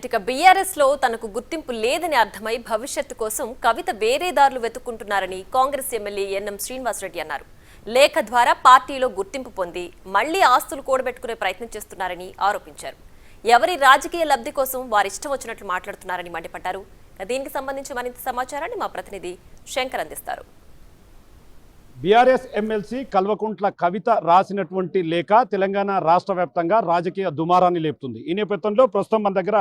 ఇక బీఆర్ఎస్ లో తనకు గుర్తింపు లేదని అర్థమై భవిష్యత్తు కోసం కవిత వేరే దారులు వెతుక్కుంటున్నారని కాంగ్రెస్ ఎమ్మెల్యే ఎన్ఎం శ్రీనివాసరెడ్డి అన్నారు. లేఖ ద్వారా పార్టీలో గుర్తింపు పొంది మళ్లీ ఆస్తులు కూడబెట్టుకునే ప్రయత్నం చేస్తున్నారని ఆరోపించారు. ఎవరి రాజకీయ లబ్ధి కోసం వారిష్టం వచ్చినట్లు మాట్లాడుతున్నారని మండిపడ్డారు. దీనికి సంబంధించి మరింత సమాచారాన్ని మా ప్రతినిధి శంకర్ అందిస్తారు. బీఆర్ఎస్ ఎమ్మెల్సీ కల్వకుంట్ల కవిత రాసినటువంటి లేఖ తెలంగాణ రాష్ట్ర వ్యాప్తంగా రాజకీయ దుమారాన్ని లేపుతుంది. ఈ నేపథ్యంలో ప్రస్తుతం మన దగ్గర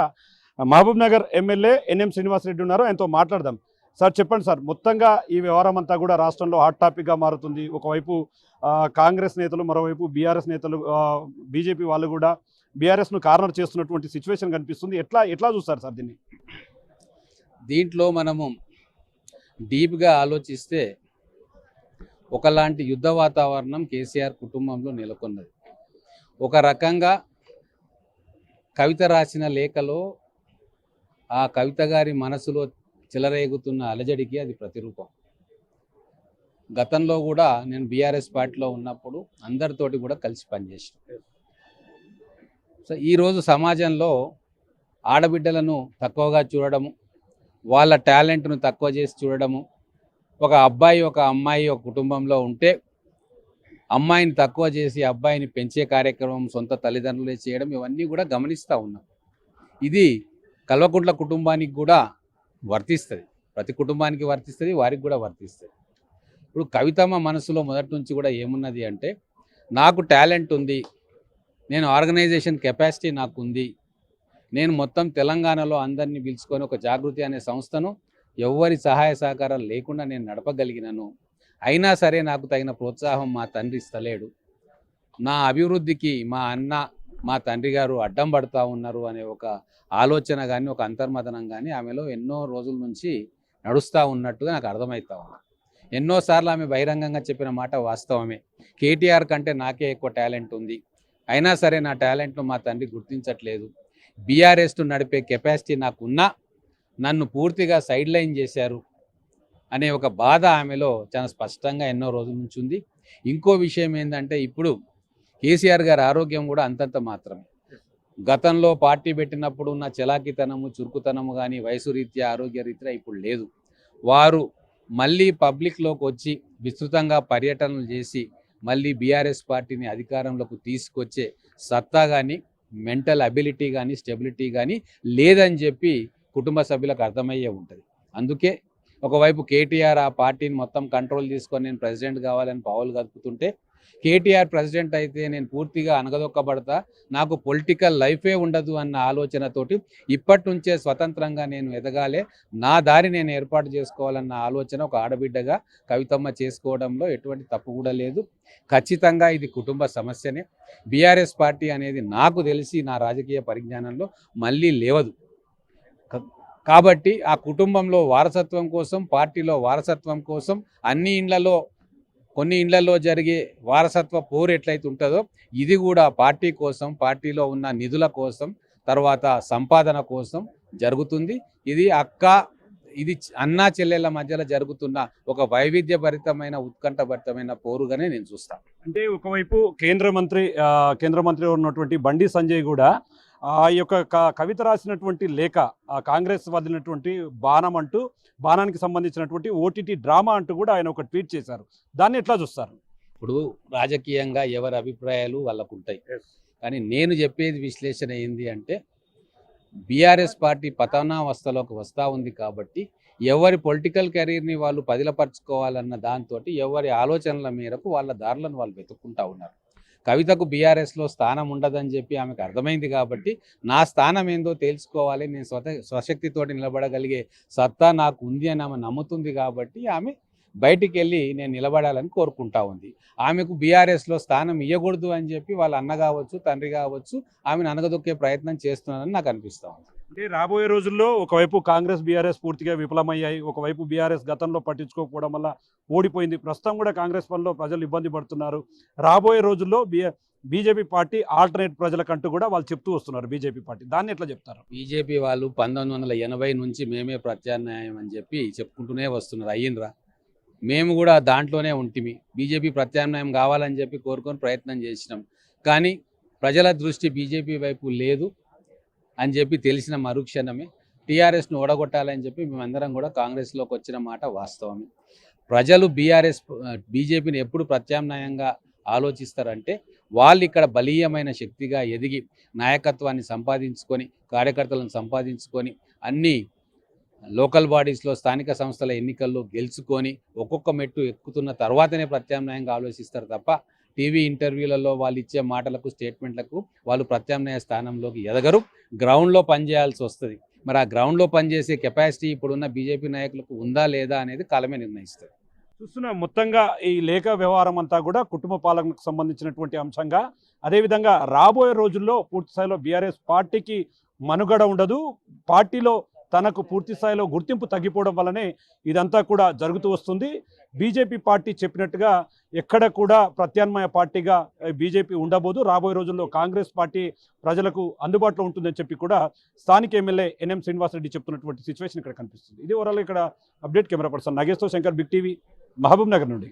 మహబూబ్ నగర్ ఎమ్మెల్యే ఎన్ఎం శ్రీనివాసరెడ్డి ఉన్నారు. ఆయనతో మాట్లాడదాం. సార్ చెప్పండి సార్, మొత్తంగా ఈ వ్యవహారం అంతా కూడా రాష్ట్రంలో హాట్ టాపిక్గా మారుతుంది. ఒకవైపు కాంగ్రెస్ నేతలు, మరోవైపు బీఆర్ఎస్ నేతలు, బీజేపీ వాళ్ళు కూడా బీఆర్ఎస్ను కార్నర్ చేస్తున్నటువంటి సిచ్యువేషన్ కనిపిస్తుంది. ఎట్లా చూస్తారు సార్ దీన్ని? దీంట్లో మనము డీప్గా ఆలోచిస్తే ఒకలాంటి యుద్ధ వాతావరణం కేసీఆర్ కుటుంబంలో నెలకొన్నది. ఒక రకంగా కవిత రాసిన లేఖలో ఆ కవిత గారి మనసులో చెలరేగుతున్న అలజడికి అది ప్రతిరూపం. గతంలో కూడా నేను బీఆర్ఎస్ పార్టీలో ఉన్నప్పుడు అందరితోటి కూడా కలిసి పనిచేసాను. సో ఈరోజు సమాజంలో ఆడబిడ్డలను తక్కువగా చూడడము, వాళ్ళ టాలెంట్ను తక్కువ చేసి చూడడము, ఒక అబ్బాయి ఒక అమ్మాయి ఒక కుటుంబంలో ఉంటే అమ్మాయిని తక్కువ చేసి అబ్బాయిని పెంచే కార్యక్రమం సొంత తల్లిదండ్రులే చేయడం, ఇవన్నీ కూడా గమనిస్తూ ఉన్నాం. ఇది కల్వకుంట్ల కుటుంబానికి కూడా వర్తిస్తుంది, ప్రతి కుటుంబానికి వర్తిస్తుంది, వారికి కూడా వర్తిస్తుంది. ఇప్పుడు కవితమ్మ మనసులో మొదటి నుంచి కూడా ఏమున్నది అంటే, నాకు టాలెంట్ ఉంది, నేను ఆర్గనైజేషన్ కెపాసిటీ నాకు ఉంది, నేను మొత్తం తెలంగాణలో అందరినీ పిలుచుకొని ఒక జాగృతి అనే సంస్థను ఎవ్వరి సహాయ సహకారాలు లేకుండా నేను నడపగలిగినను. అయినా సరే నాకు తగిన ప్రోత్సాహం మా తండ్రి ఇస్తలేడు, నా అభివృద్ధికి మా అన్న మా తండ్రి గారు అడ్డం పడుతూ ఉన్నారు అనే ఒక ఆలోచన కానీ ఒక అంతర్మథనం కానీ ఆమెలో ఎన్నో రోజుల నుంచి నడుస్తూ ఉన్నట్టుగా నాకు అర్థమవుతా ఉంది. ఎన్నోసార్లు ఆమె బహిరంగంగా చెప్పిన మాట వాస్తవమే. కేటీఆర్ కంటే నాకే ఎక్కువ టాలెంట్ ఉంది, అయినా సరే నా టాలెంట్ను మా తండ్రి గుర్తించట్లేదు, బీఆర్ఎస్ను నడిపే కెపాసిటీ నాకున్నా నన్ను పూర్తిగా సైడ్ లైన్ చేశారు అనే ఒక బాధ ఆమెలో చాలా స్పష్టంగా ఎన్నో రోజుల నుంచి ఉంది. ఇంకో విషయం ఏంటంటే, ఇప్పుడు కేసీఆర్ గారి ఆరోగ్యం కూడా అంతంత మాత్రమే. గతంలో పార్టీ పెట్టినప్పుడు ఉన్న చలాకితనము చురుకుతనము కానీ వయసు రీత్యా ఆరోగ్య రీత్యా ఇప్పుడు లేదు. వారు మళ్ళీ పబ్లిక్లోకి వచ్చి విస్తృతంగా పర్యటనలు చేసి మళ్ళీ బీఆర్ఎస్ పార్టీని అధికారంలోకి తీసుకొచ్చే సత్తా కానీ మెంటల్ అబిలిటీ కానీ స్టెబిలిటీ కానీ లేదని చెప్పి కుటుంబ సభ్యులకు అర్థమయ్యే ఉంటుంది. అందుకే ఒకవైపు కేటీఆర్ ఆ పార్టీని మొత్తం కంట్రోల్ తీసుకొని నేను ప్రెసిడెంట్ కావాలని పావులు కదుపుతుంటే, కేటీఆర్ ప్రెసిడెంట్ అయితే నేను పూర్తిగా అనగదొక్కబడతా, నాకు పొలిటికల్ లైఫే ఉండదు అన్న ఆలోచనతోటి ఇప్పటి నుంచే స్వతంత్రంగా నేను ఎదగాలే, నా దారి నేను ఏర్పాటు చేసుకోవాలన్న ఆలోచన ఒక ఆడబిడ్డగా కవితమ్మ చేసుకోవడంలో ఎటువంటి తప్పు కూడా లేదు. ఖచ్చితంగా ఇది కుటుంబ సమస్యనే. బీఆర్ఎస్ పార్టీ అనేది నాకు తెలిసి నా రాజకీయ పరిజ్ఞానంలో మళ్ళీ లేవదు. కాబట్టి ఆ కుటుంబంలో వారసత్వం కోసం, పార్టీలో వారసత్వం కోసం, కొన్ని ఇండ్లలో జరిగే వారసత్వ పోరు ఎట్లయితే ఉంటుందో ఇది కూడా పార్టీ కోసం, పార్టీలో ఉన్న నిధుల కోసం, తర్వాత సంపాదన కోసం జరుగుతుంది. ఇది అన్నా చెల్లెళ్ళ మధ్యలో జరుగుతున్న ఒక వైవిధ్యభరితమైన ఉత్కంఠభరితమైన పోరుగానే నేను చూస్తాను. అంటే ఒకవైపు కేంద్ర మంత్రి ఉన్నటువంటి బండి సంజయ్ కూడా ఆ యొక్క కవిత రాసినటువంటి లేఖ కాంగ్రెస్ వదిలినటువంటి బాణానికి సంబంధించినటువంటి ఓటీటీ డ్రామా అంటూ కూడా ఆయన ఒక ట్వీట్ చేశారు. దాన్ని ఎట్లా చూస్తారు? ఇప్పుడు రాజకీయంగా ఎవరి అభిప్రాయాలు వాళ్ళకు ఉంటాయి, కానీ నేను చెప్పేది విశ్లేషణ ఏంది అంటే, బీఆర్ఎస్ పార్టీ పతనావస్థలోకి వస్తూ ఉంది కాబట్టి ఎవరి పొలిటికల్ కెరీర్ని వాళ్ళు పదిలపరచుకోవాలన్న దాంతో ఎవరి ఆలోచనల మేరకు వాళ్ళ దారులను వాళ్ళు వెతుక్కుంటూ ఉన్నారు. కవితకు బీఆర్ఎస్లో స్థానం ఉండదని చెప్పి ఆమెకు అర్థమైంది కాబట్టి నా స్థానం ఏందో తెలుసుకోవాలి, నేను స్వశక్తితోటి నిలబడగలిగే సత్తా నాకు ఉంది అని ఆమె నమ్ముతుంది కాబట్టి ఆమె బయటికి వెళ్ళి నేను నిలబడాలని కోరుకుంటా ఉంది. ఆమెకు బీఆర్ఎస్లో స్థానం ఇవ్వకూడదు అని చెప్పి వాళ్ళ అన్న కావచ్చు, తండ్రి కావచ్చు ఆమెను అనగదొక్కే ప్రయత్నం చేస్తున్నారని నాకు అనిపిస్తూ ఉంది. అంటే రాబోయే రోజుల్లో ఒకవైపు కాంగ్రెస్ బీఆర్ఎస్ పూర్తిగా విఫలమయ్యాయి, ఒకవైపు బీఆర్ఎస్ గతంలో పట్టించుకోకపోవడం వల్ల ఓడిపోయింది, ప్రస్తుతం కూడా కాంగ్రెస్ పనిలో ప్రజలు ఇబ్బంది పడుతున్నారు. రాబోయే రోజుల్లో బీజేపీ పార్టీ ఆల్టర్నేట్ ప్రజలకంటూ కూడా వాళ్ళు చెప్తూ వస్తున్నారు. బీజేపీ పార్టీ దాన్ని ఎట్లా చెప్తారు? బీజేపీ వాళ్ళు 1980 నుంచి మేమే ప్రత్యామ్నాయం అని చెప్పి చెప్పుకుంటూనే వస్తున్నారు. అయ్యిండ్రా, మేము కూడా దాంట్లోనే ఉంటిమి. బీజేపీ ప్రత్యామ్నాయం కావాలని చెప్పి కోరుకొని ప్రయత్నం చేసినాం, కానీ ప్రజల దృష్టి బీజేపీ వైపు లేదు. అని చెప్పి తెలిసిన మరుక్షణమే టీఆర్ఎస్ను ఓడగొట్టాలని చెప్పి మేమందరం కూడా కాంగ్రెస్లోకి వచ్చిన మాట వాస్తవమే. ప్రజలు బీజేపీని ఎప్పుడు ప్రత్యామ్నాయంగా ఆలోచిస్తారంటే వాళ్ళు ఇక్కడ బలీయమైన శక్తిగా ఎదిగి నాయకత్వాన్ని సంపాదించుకొని కార్యకర్తలను సంపాదించుకొని అన్ని లోకల్ బాడీస్లో స్థానిక సంస్థల ఎన్నికల్లో గెలుచుకొని ఒక్కొక్క మెట్టు ఎక్కుతున్న తర్వాతనే ప్రత్యామ్నాయంగా ఆలోచిస్తారు తప్ప టీవీ ఇంటర్వ్యూలలో వాళ్ళు ఇచ్చే మాటలకు స్టేట్మెంట్లకు వాళ్ళు ప్రత్యామ్నాయ స్థానంలోకి ఎదగరు. గ్రౌండ్లో పనిచేయాల్సి వస్తుంది. మరి ఆ గ్రౌండ్లో పనిచేసే కెపాసిటీ ఇప్పుడున్న బీజేపీ నాయకులకు ఉందా లేదా అనేది కాలమే నిర్ణయిస్తుంది. చూస్తున్న మొత్తంగా ఈ లేఖ వ్యవహారం అంతా కూడా కుటుంబ పాలనకు సంబంధించినటువంటి అంశంగా, అదేవిధంగా రాబోయే రోజుల్లో పూర్తి స్థాయిలో బీఆర్ఎస్ పార్టీకి మనుగడ ఉండదు, పార్టీలో తనకు పూర్తి స్థాయిలో గుర్తింపు తగ్గిపోవడం వల్లనే ఇదంతా కూడా జరుగుతూ వస్తుంది. బీజేపీ పార్టీ చెప్పినట్టుగా ఎక్కడ కూడా ప్రత్యామ్నాయ పార్టీగా బీజేపీ ఉండబోదు. రాబోయే రోజుల్లో కాంగ్రెస్ పార్టీ ప్రజలకు అందుబాటులో ఉంటుందని చెప్పి కూడా స్థానిక ఎమ్మెల్యే ఎన్ఎం శ్రీనివాసరెడ్డి చెప్తున్నటువంటి సిచ్యువేషన్ ఇక్కడ కనిపిస్తుంది. ఇది ఓవరాల్ ఇక్కడ update. Camera person Nageshwar Shankar, big TV, Mahabubnagar నుండి.